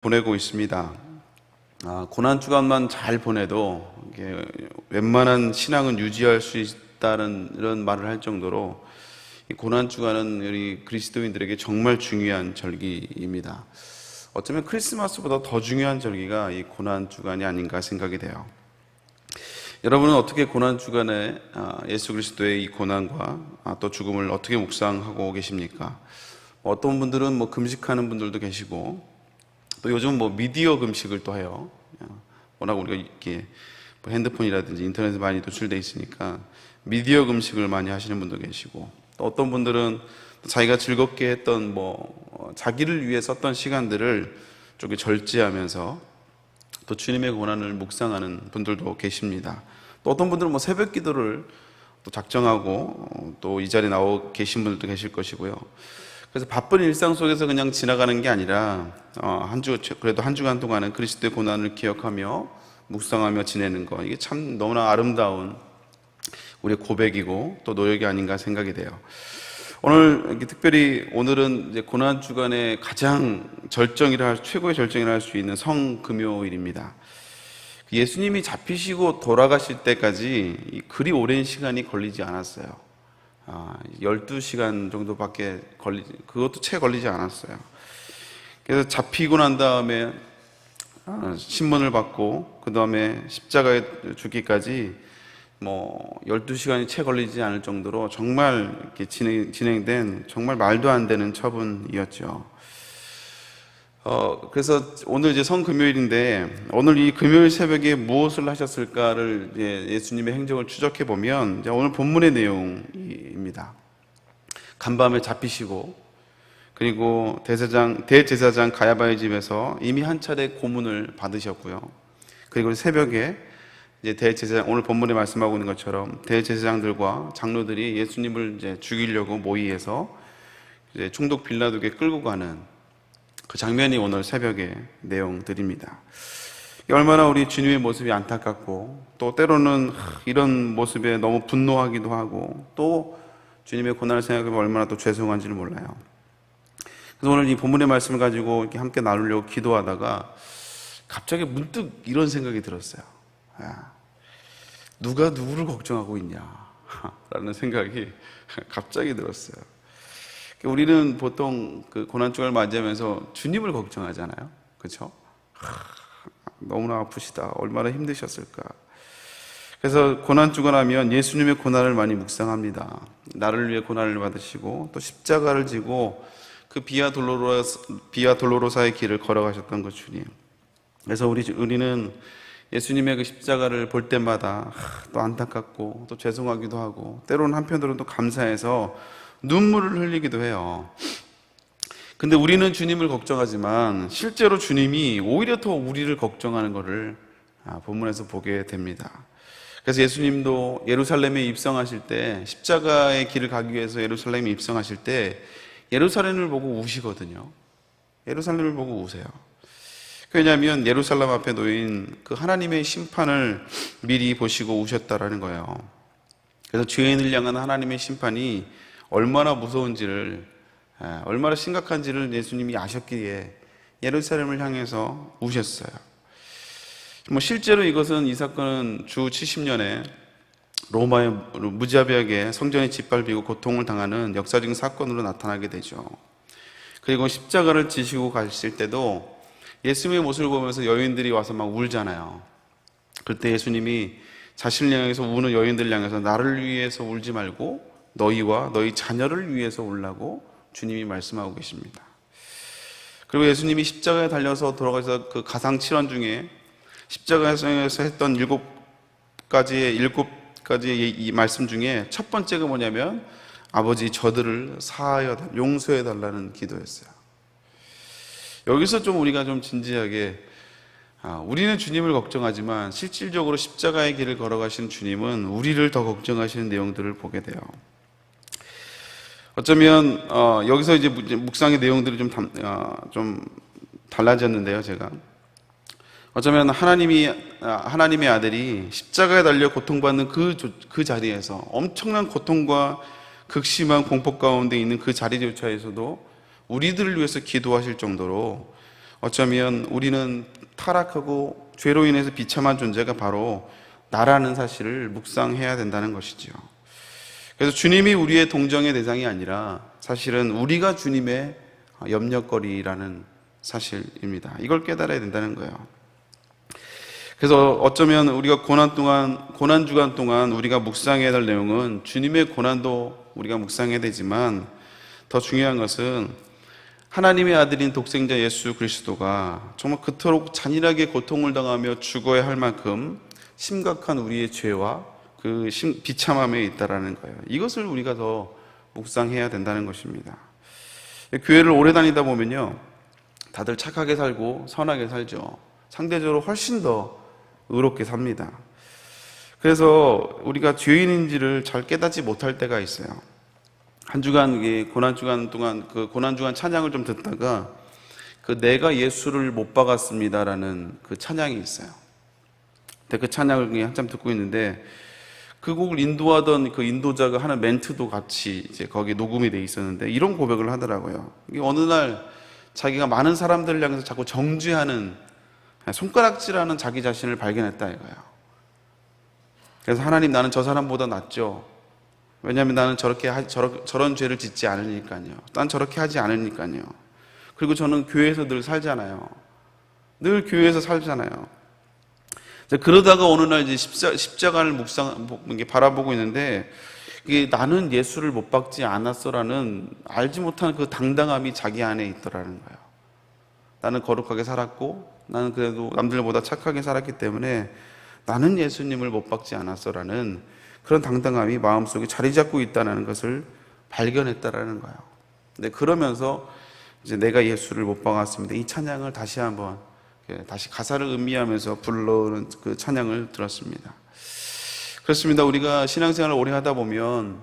보내고 있습니다. 고난 주간만 잘 보내도 이게 웬만한 신앙은 유지할 수 있다는 이런 말을 할 정도로 이 고난 주간은 우리 그리스도인들에게 정말 중요한 절기입니다. 어쩌면 크리스마스보다 더 중요한 절기가 이 고난 주간이 아닌가 생각이 돼요. 여러분은 어떻게 고난 주간에 예수 그리스도의 이 고난과 또 죽음을 어떻게 묵상하고 계십니까? 어떤 분들은 금식하는 분들도 계시고, 또 요즘 미디어 금식을 또 해요. 워낙 우리가 이렇게 핸드폰이라든지 인터넷에 많이 노출돼 있으니까 미디어 금식을 많이 하시는 분도 계시고, 또 어떤 분들은 자기가 즐겁게 했던 자기를 위해 썼던 시간들을 좀 절제하면서 또 주님의 고난을 묵상하는 분들도 계십니다. 또 어떤 분들은 새벽 기도를 또 작정하고 또 이 자리에 나와 계신 분들도 계실 것이고요. 그래서 바쁜 일상 속에서 그냥 지나가는 게 아니라 그래도 한 주간 동안은 그리스도의 고난을 기억하며 묵상하며 지내는 거, 이게 참 너무나 아름다운 우리의 고백이고 또 노력이 아닌가 생각이 돼요. 오늘은 이제 고난 주간에 가장 최고의 절정이라 할 수 있는 성금요일입니다. 예수님이 잡히시고 돌아가실 때까지 그리 오랜 시간이 걸리지 않았어요. 12시간 정도밖에 그것도 채 걸리지 않았어요. 그래서 잡히고 난 다음에 신문을 받고 그 다음에 십자가에 죽기까지 12시간이 채 걸리지 않을 정도로 정말 이렇게 진행된 정말 말도 안 되는 처분이었죠. 그래서 오늘 이제 성금요일인데, 오늘 이 금요일 새벽에 무엇을 하셨을까를 예수님의 행적을 추적해 보면 오늘 본문의 내용입니다. 간밤에 잡히시고, 그리고 대제사장 가야바의 집에서 이미 한 차례 고문을 받으셨고요. 그리고 새벽에 이제 오늘 본문에 말씀하고 있는 것처럼 대제사장들과 장로들이 예수님을 이제 죽이려고 모의해서 이제 총독 빌라도에게 끌고 가는 그 장면이 오늘 새벽의 내용들입니다. 얼마나 우리 주님의 모습이 안타깝고, 또 때로는 이런 모습에 너무 분노하기도 하고, 또 주님의 고난을 생각하면 얼마나 또 죄송한지를 몰라요. 그래서 오늘 이 본문의 말씀을 가지고 이렇게 함께 나누려고 기도하다가 갑자기 문득 이런 생각이 들었어요. 누가 누구를 걱정하고 있냐 라는 생각이 갑자기 들었어요. 우리는 보통 그 고난주간을 맞이하면서 주님을 걱정하잖아요. 그렇죠? 너무나 아프시다, 얼마나 힘드셨을까. 그래서 고난주간 하면 예수님의 고난을 많이 묵상합니다. 나를 위해 고난을 받으시고 또 십자가를 지고 그 비아 돌로로사의 길을 걸어가셨던 그 주님. 그래서 우리는 예수님의 그 십자가를 볼 때마다 또 안타깝고 또 죄송하기도 하고, 때로는 한편으로는 또 감사해서 눈물을 흘리기도 해요. 근데 우리는 주님을 걱정하지만 실제로 주님이 오히려 더 우리를 걱정하는 것을 본문에서 보게 됩니다. 그래서 예수님도 예루살렘에 입성하실 때, 십자가의 길을 가기 위해서 예루살렘에 입성하실 때 예루살렘을 보고 우시거든요. 예루살렘을 보고 우세요. 왜냐하면 예루살렘 앞에 놓인 그 하나님의 심판을 미리 보시고 우셨다라는 거예요. 그래서 죄인을 향한 하나님의 심판이 얼마나 무서운지를, 얼마나 심각한지를 예수님이 아셨기에 예루살렘을 향해서 우셨어요. 실제로 이 사건은 주 70년에 로마의 무자비하게 성전이 짓밟히고 고통을 당하는 역사적인 사건으로 나타나게 되죠. 그리고 십자가를 지시고 가실 때도 예수님의 모습을 보면서 여인들이 와서 막 울잖아요. 그때 예수님이 자신을 향해서 우는 여인들을 향해서 나를 위해서 울지 말고 너희와 너희 자녀를 위해서 울라고 주님이 말씀하고 계십니다. 그리고 예수님이 십자가에 달려서 돌아가서 그 가상칠언 중에 십자가에서 했던 일곱 가지의 이 말씀 중에 첫 번째가 뭐냐면 아버지 저들을 용서해 달라는 기도였어요. 여기서 우리가 좀 진지하게, 우리는 주님을 걱정하지만 실질적으로 십자가의 길을 걸어가신 주님은 우리를 더 걱정하시는 내용들을 보게 돼요. 어쩌면 여기서 이제 묵상의 내용들이 좀 달라졌는데요. 제가 어쩌면 하나님의 아들이 십자가에 달려 고통받는 그 자리에서, 엄청난 고통과 극심한 공포 가운데 있는 그 자리조차에서도 우리들을 위해서 기도하실 정도로 어쩌면 우리는 타락하고 죄로 인해서 비참한 존재가 바로 나라는 사실을 묵상해야 된다는 것이죠. 그래서 주님이 우리의 동정의 대상이 아니라 사실은 우리가 주님의 염려거리라는 사실입니다. 이걸 깨달아야 된다는 거예요. 그래서 어쩌면 우리가 고난 주간 동안 우리가 묵상해야 될 내용은 주님의 고난도 우리가 묵상해야 되지만 더 중요한 것은 하나님의 아들인 독생자 예수 그리스도가 정말 그토록 잔인하게 고통을 당하며 죽어야 할 만큼 심각한 우리의 죄와 그 비참함에 있다라는 거예요. 이것을 우리가 더 묵상해야 된다는 것입니다. 교회를 오래 다니다 보면요, 다들 착하게 살고 선하게 살죠. 상대적으로 훨씬 더 의롭게 삽니다. 그래서 우리가 죄인인지를 잘 깨닫지 못할 때가 있어요. 한 주간 고난주간 동안 그 고난주간 찬양을 좀 듣다가 그 내가 예수를 못 박았습니다라는 그 찬양이 있어요. 근데 그 찬양을 한참 듣고 있는데 그 곡을 인도하던 그 인도자가 하는 멘트도 같이 이제 거기 녹음이 돼 있었는데 이런 고백을 하더라고요. 이게 어느 날 자기가 많은 사람들을 향해서 자꾸 정죄하는, 손가락질하는 자기 자신을 발견했다 이거예요. 그래서 하나님, 나는 저 사람보다 낫죠. 왜냐하면 나는 저런 죄를 짓지 않으니까요. 난 저렇게 하지 않으니까요. 그리고 저는 교회에서 늘 살잖아요. 늘 교회에서 살잖아요. 그러다가 어느 날 이제 십자가를 바라보고 있는데, 이게 나는 예수를 못 박지 않았어라는 알지 못하는 그 당당함이 자기 안에 있더라는 거예요. 나는 거룩하게 살았고, 나는 그래도 남들보다 착하게 살았기 때문에 나는 예수님을 못 박지 않았어라는 그런 당당함이 마음속에 자리 잡고 있다는 것을 발견했다라는 거예요. 근데 그러면서 이제 내가 예수를 못 박았습니다, 이 찬양을 다시 가사를 음미하면서 부르는 그 찬양을 들었습니다. 그렇습니다. 우리가 신앙생활을 오래 하다 보면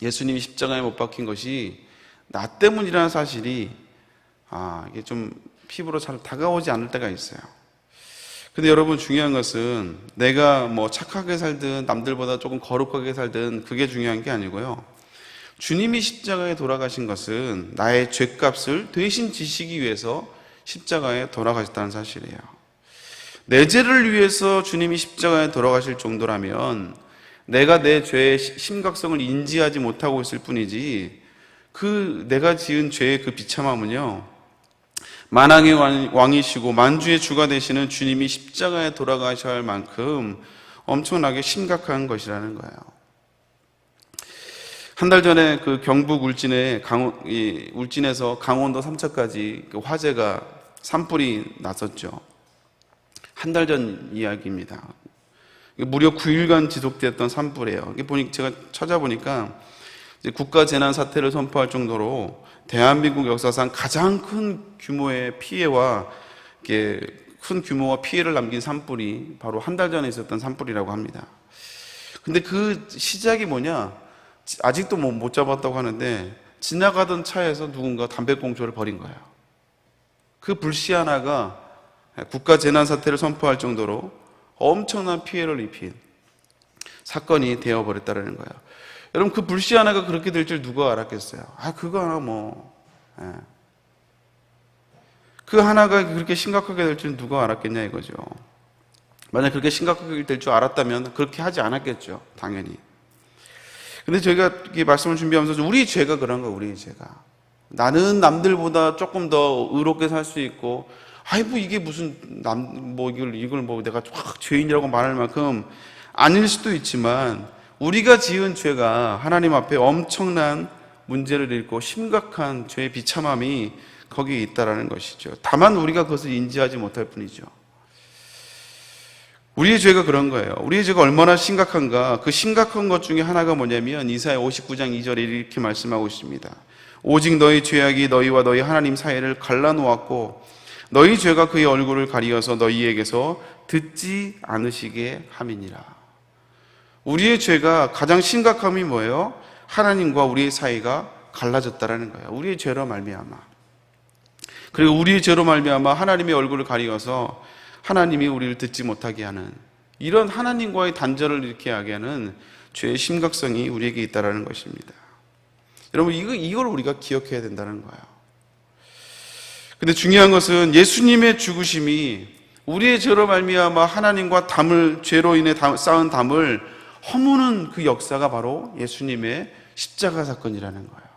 예수님이 십자가에 못 박힌 것이 나 때문이라는 사실이 이게 좀 피부로 잘 다가오지 않을 때가 있어요. 근데 여러분, 중요한 것은 내가 뭐 착하게 살든 남들보다 조금 거룩하게 살든 그게 중요한 게 아니고요, 주님이 십자가에 돌아가신 것은 나의 죄값을 대신 지시기 위해서 십자가에 돌아가셨다는 사실이에요. 내 죄를 위해서 주님이 십자가에 돌아가실 정도라면 내가 내 죄의 심각성을 인지하지 못하고 있을 뿐이지, 그 내가 지은 죄의 그 비참함은요, 만왕의 왕이시고 만주의 주가 되시는 주님이 십자가에 돌아가셔야 할 만큼 엄청나게 심각한 것이라는 거예요. 한 달 전에 그 경북 울진에서 강원도 삼척까지 그 화재가 산불이 났었죠. 한 달 전 이야기입니다. 무려 9일간 지속되었던 산불이에요. 제가 찾아보니까 국가 재난 사태를 선포할 정도로 대한민국 역사상 가장 큰 규모의 피해와 피해를 남긴 산불이 바로 한 달 전에 있었던 산불이라고 합니다. 근데 그 시작이 뭐냐? 아직도 못 잡았다고 하는데 지나가던 차에서 누군가 담배꽁초를 버린 거예요. 그 불씨 하나가 국가 재난 사태를 선포할 정도로 엄청난 피해를 입힌 사건이 되어버렸다는 거예요. 여러분, 그 불씨 하나가 그렇게 될 줄 누가 알았겠어요? 그거 하나 그 하나가 그렇게 심각하게 될 줄 누가 알았겠냐 이거죠. 만약 그렇게 심각하게 될 줄 알았다면 그렇게 하지 않았겠죠, 당연히. 근데 저희가 이 말씀을 준비하면서 우리 죄가 그런 거예요. 우리 죄가 나는 남들보다 조금 더 의롭게 살 수 있고, 이게 무슨 이걸 내가 확 죄인이라고 말할 만큼 아닐 수도 있지만, 우리가 지은 죄가 하나님 앞에 엄청난 문제를 일고 심각한 죄의 비참함이 거기에 있다라는 것이죠. 다만 우리가 그것을 인지하지 못할 뿐이죠. 우리의 죄가 그런 거예요. 우리의 죄가 얼마나 심각한가. 그 심각한 것 중에 하나가 뭐냐면 이사야 59장 2절에 이렇게 말씀하고 있습니다. 오직 너희 죄악이 너희와 너희 하나님 사이를 갈라놓았고 너희 죄가 그의 얼굴을 가리어서 너희에게서 듣지 않으시게 함이니라. 우리의 죄가 가장 심각함이 뭐예요? 하나님과 우리의 사이가 갈라졌다라는 거예요. 우리의 죄로 말미암아. 그리고 우리의 죄로 말미암아 하나님의 얼굴을 가리어서 하나님이 우리를 듣지 못하게 하는, 이런 하나님과의 단절을 이렇게 하게 하는 죄의 심각성이 우리에게 있다라는 것입니다. 여러분, 이걸 우리가 기억해야 된다는 거예요. 근데 중요한 것은 예수님의 죽으심이 우리의 죄로 말미암아 하나님과 죄로 인해 쌓은 담을 허무는 그 역사가 바로 예수님의 십자가 사건이라는 거예요.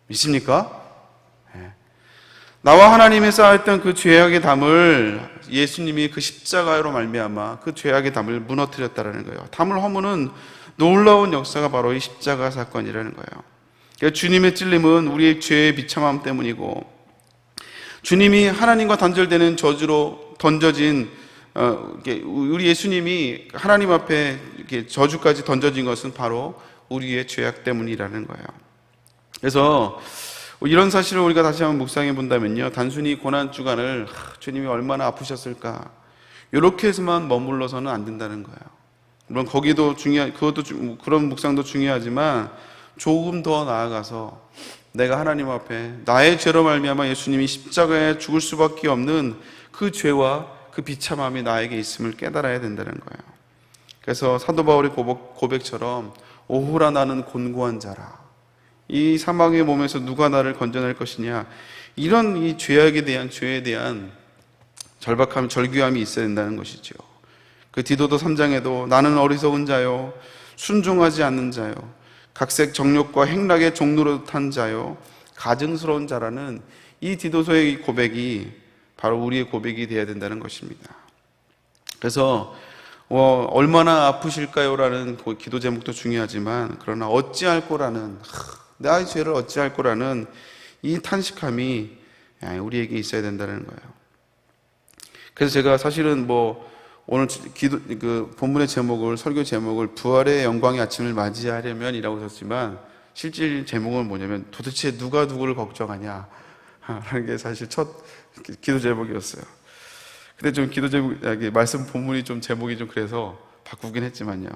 믿습니까? 네. 나와 하나님이 쌓았던 그 죄악의 담을 예수님이 그 십자가로 말미암아 그 죄악의 담을 무너뜨렸다는 거예요. 담을 허무는 놀라운 역사가 바로 이 십자가 사건이라는 거예요. 그러니까 주님의 찔림은 우리의 죄의 비참함 때문이고, 주님이 하나님과 단절되는 저주로 던져진 우리 예수님이 하나님 앞에 이렇게 저주까지 던져진 것은 바로 우리의 죄악 때문이라는 거예요. 그래서 이런 사실을 우리가 다시 한번 묵상해 본다면요, 단순히 고난주간을 주님이 얼마나 아프셨을까 이렇게 해서만 머물러서는 안 된다는 거예요. 물론 거기도 그런 묵상도 중요하지만 조금 더 나아가서 내가 하나님 앞에 나의 죄로 말미암아 예수님이 십자가에 죽을 수밖에 없는 그 죄와 그 비참함이 나에게 있음을 깨달아야 된다는 거예요. 그래서 사도 바울의 고백처럼 오호라 나는 곤고한 자라, 이 사망의 몸에서 누가 나를 건져낼 것이냐, 이런 이 죄에 대한 절박함, 절규함이 있어야 된다는 것이죠. 그 디도도 3장에도 나는 어리석은 자요, 순종하지 않는 자요, 각색 정욕과 행락의 종로로 탄 자요, 가증스러운 자라는 이 디도서의 고백이 바로 우리의 고백이 되어야 된다는 것입니다. 그래서 얼마나 아프실까요? 라는 기도 제목도 중요하지만, 그러나 어찌할 거라는, 나의 죄를 어찌할 거라는 이 탄식함이 우리에게 있어야 된다는 거예요. 그래서 제가 사실은 오늘 본문의 설교 제목을 부활의 영광의 아침을 맞이하려면 이라고 썼지만, 실질 제목은 뭐냐면 도대체 누가 누구를 걱정하냐 하는 게 사실 첫 기도 제목이었어요. 근데 좀 기도 제목, 말씀 본문이 좀 제목이 좀 그래서 바꾸긴 했지만요.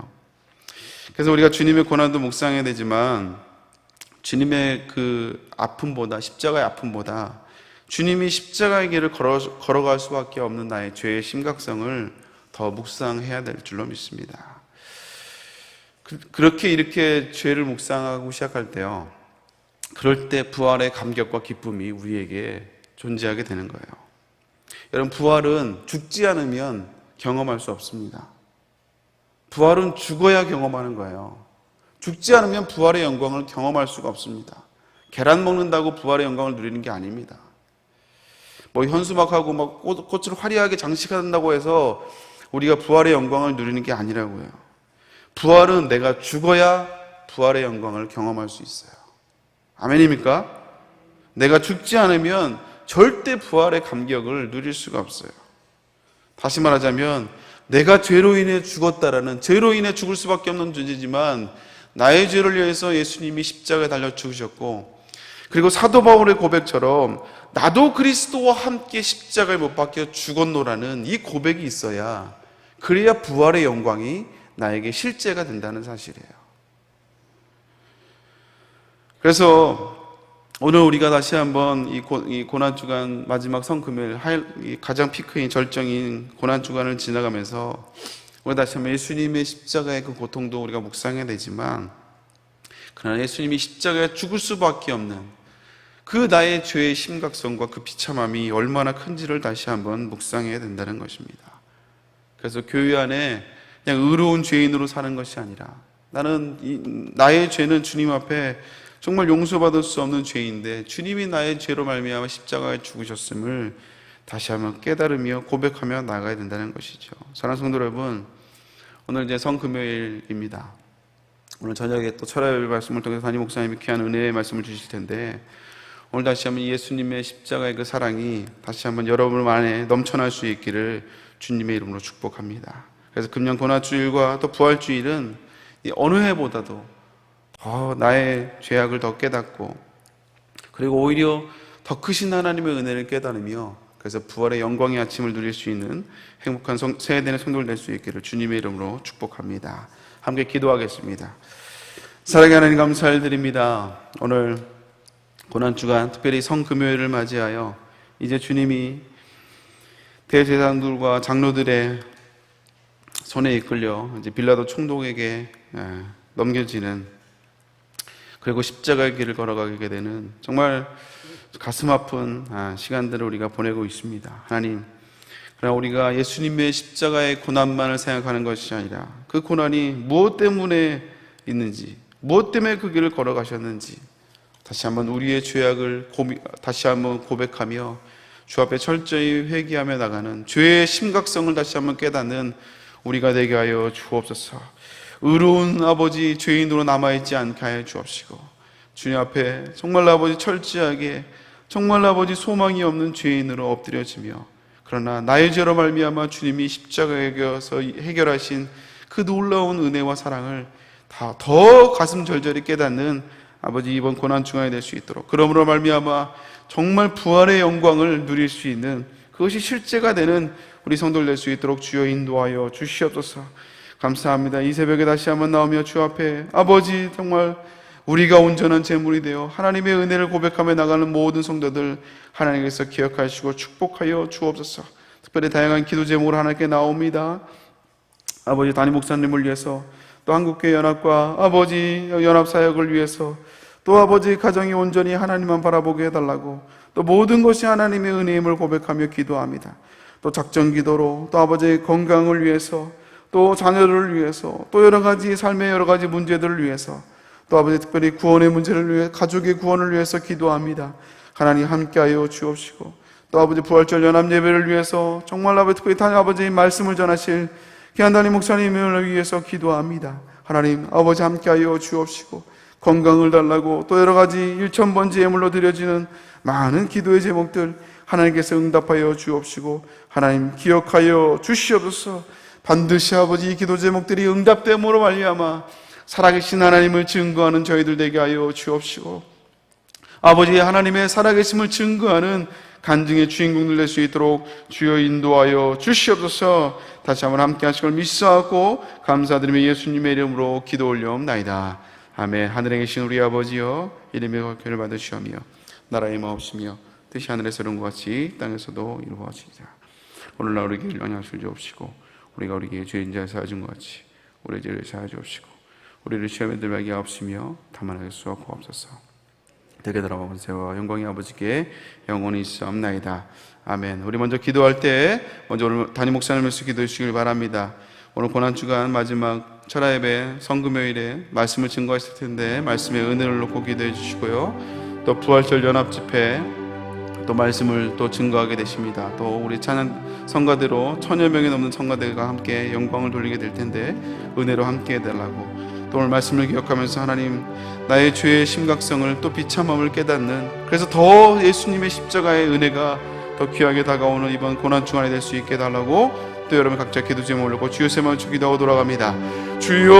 그래서 우리가 주님의 고난도 묵상해야 되지만, 주님의 그 아픔보다, 십자가의 아픔보다 주님이 십자가의 길을 걸어갈 수밖에 없는 나의 죄의 심각성을 더 묵상해야 될 줄로 믿습니다. 그렇게 이렇게 죄를 묵상하고 시작할 때요, 그럴 때 부활의 감격과 기쁨이 우리에게 존재하게 되는 거예요. 여러분, 부활은 죽지 않으면 경험할 수 없습니다. 부활은 죽어야 경험하는 거예요. 죽지 않으면 부활의 영광을 경험할 수가 없습니다. 계란 먹는다고 부활의 영광을 누리는 게 아닙니다. 현수막하고 꽃을 화려하게 장식한다고 해서 우리가 부활의 영광을 누리는 게 아니라고요. 부활은 내가 죽어야 부활의 영광을 경험할 수 있어요. 아멘입니까? 내가 죽지 않으면 절대 부활의 감격을 누릴 수가 없어요. 다시 말하자면 내가 죄로 인해 죽었다라는, 죄로 인해 죽을 수밖에 없는 존재지만 나의 죄를 위해서 예수님이 십자가에 달려 죽으셨고, 그리고 사도 바울의 고백처럼 나도 그리스도와 함께 십자가에 못 박혀 죽었노라는 이 고백이 있어야, 그래야 부활의 영광이 나에게 실제가 된다는 사실이에요. 그래서 오늘 우리가 다시 한번 이 고난주간 마지막 성금요일, 가장 피크인 절정인 고난주간을 지나가면서 우리 다시 한번 예수님의 십자가의 그 고통도 우리가 묵상해야 되지만, 그러나 예수님이 십자가에 죽을 수밖에 없는 그 나의 죄의 심각성과 그 비참함이 얼마나 큰지를 다시 한번 묵상해야 된다는 것입니다. 그래서 교회 안에 그냥 의로운 죄인으로 사는 것이 아니라, 나의 죄는 주님 앞에 정말 용서받을 수 없는 죄인데 주님이 나의 죄로 말미암아 십자가에 죽으셨음을 다시 한번 깨달으며 고백하며 나가야 된다는 것이죠. 사랑하는 성도 여러분, 오늘 이제 성금요일입니다. 오늘 저녁에 또 철야예배 말씀을 통해서 담임 목사님이 귀한 은혜의 말씀을 주실 텐데, 오늘 다시 한번 예수님의 십자가의 그 사랑이 다시 한번 여러분 안에 넘쳐날 수 있기를 주님의 이름으로 축복합니다. 그래서 금년 고난주일과 또 부활주일은 어느 해보다도 더 나의 죄악을 더 깨닫고, 그리고 오히려 더 크신 하나님의 은혜를 깨달으며, 그래서 부활의 영광의 아침을 누릴 수 있는 행복한 새해되는 성도를 될 수 있기를 주님의 이름으로 축복합니다. 함께 기도하겠습니다. 사랑하는 하나님, 감사드립니다. 오늘 고난주간, 특별히 성금요일을 맞이하여 이제 주님이 대제사장들과 장로들의 손에 이끌려 이제 빌라도 총독에게 넘겨지는, 그리고 십자가의 길을 걸어가게 되는 정말 가슴 아픈 시간들을 우리가 보내고 있습니다. 하나님, 그러나 우리가 예수님의 십자가의 고난만을 생각하는 것이 아니라 그 고난이 무엇 때문에 있는지, 무엇 때문에 그 길을 걸어가셨는지 다시 한번 우리의 죄악을 다시 한번 고백하며 주 앞에 철저히 회개하며 나가는 죄의 심각성을 다시 한번 깨닫는 우리가 되게 하여 주옵소서. 의로운 아버지, 죄인으로 남아있지 않게 하여 주옵시고, 주님 앞에 정말 아버지 철저하게 정말 아버지 소망이 없는 죄인으로 엎드려지며, 그러나 나의 죄로 말미암아 주님이 십자가에서 해결하신 그 놀라운 은혜와 사랑을 더 가슴 절절히 깨닫는 아버지 이번 고난 중간이 될 수 있도록, 그러므로 말미암아 정말 부활의 영광을 누릴 수 있는 그것이 실제가 되는 우리 성도들 될 수 있도록 주여 인도하여 주시옵소서. 감사합니다. 이 새벽에 다시 한번 나오며 주 앞에 아버지 정말 우리가 온전한 제물이 되어 하나님의 은혜를 고백하며 나가는 모든 성도들 하나님께서 기억하시고 축복하여 주옵소서. 특별히 다양한 기도 제목으로 하나님께 나옵니다. 아버지 담임 목사님을 위해서, 또 한국교회 연합과 아버지 연합사역을 위해서, 또 아버지 가정이 온전히 하나님만 바라보게 해달라고, 또 모든 것이 하나님의 은혜임을 고백하며 기도합니다. 또 작전 기도로, 또 아버지의 건강을 위해서, 또 자녀를 위해서, 또 여러 가지 삶의 여러 가지 문제들을 위해서, 또 아버지 특별히 구원의 문제를 위해, 가족의 구원을 위해서 기도합니다. 하나님 함께하여 주옵시고, 또 아버지 부활절 연합 예배를 위해서 정말 아버지 특별히 아버지의 말씀을 전하실 귀한 담임 목사님을 위해서 기도합니다. 하나님 아버지 함께하여 주옵시고, 건강을 달라고 또 여러 가지 1000번째 예물로 드려지는 많은 기도의 제목들 하나님께서 응답하여 주옵시고, 하나님 기억하여 주시옵소서. 반드시 아버지 이 기도 제목들이 응답됨으로 말미암아 살아계신 하나님을 증거하는 저희들 되게 하여 주옵시고, 아버지 하나님의 살아계심을 증거하는 간증의 주인공들 될 수 있도록 주여 인도하여 주시옵소서. 다시 한번 함께 하실 걸 믿사하고 감사드리며 예수님의 이름으로 기도 올려옵나이다. 아멘. 하늘에 계신 우리 아버지여, 이름의 거룩을 받으시오며 나라의 마옵시며 뜻이 하늘에서 이룬 것 같이 땅에서도 이루어지자. 오늘날 우리에게 영향을 주옵시고, 우리가 우리에게 죄인 자에 사하준 것 같이 우리의 죄를 사하여 주옵시고, 우리를 시험에 들게 하옵시며 다만 하겠소 구하옵소서. 되게 돌아오는 세와 영광의 아버지께 영원히 있사옵나이다. 아멘. 우리 먼저 기도할 때 먼저 오늘 담임 목사님을 위해서 기도해 주시길 바랍니다. 오늘 고난주간 마지막 철야 예배 성금요일에 말씀을 증거했을 텐데 말씀의 은혜를 놓고 기도해 주시고요. 또 부활절 연합 집회 또 말씀을 또 증거하게 되십니다. 또 우리 찬양 성가대로 1000여 명이 넘는 성가대가 함께 영광을 돌리게 될 텐데 은혜로 함께 해달라고, 또 오늘 말씀을 기억하면서 하나님 나의 죄의 심각성을 또 비참함을 깨닫는, 그래서 더 예수님의 십자가의 은혜가 더 귀하게 다가오는 이번 고난 주간이 될 수 있게 해달라고, 또 여러분 각자 기도 제목을 올리고 주여 세만 주기도하고 돌아갑니다. 주여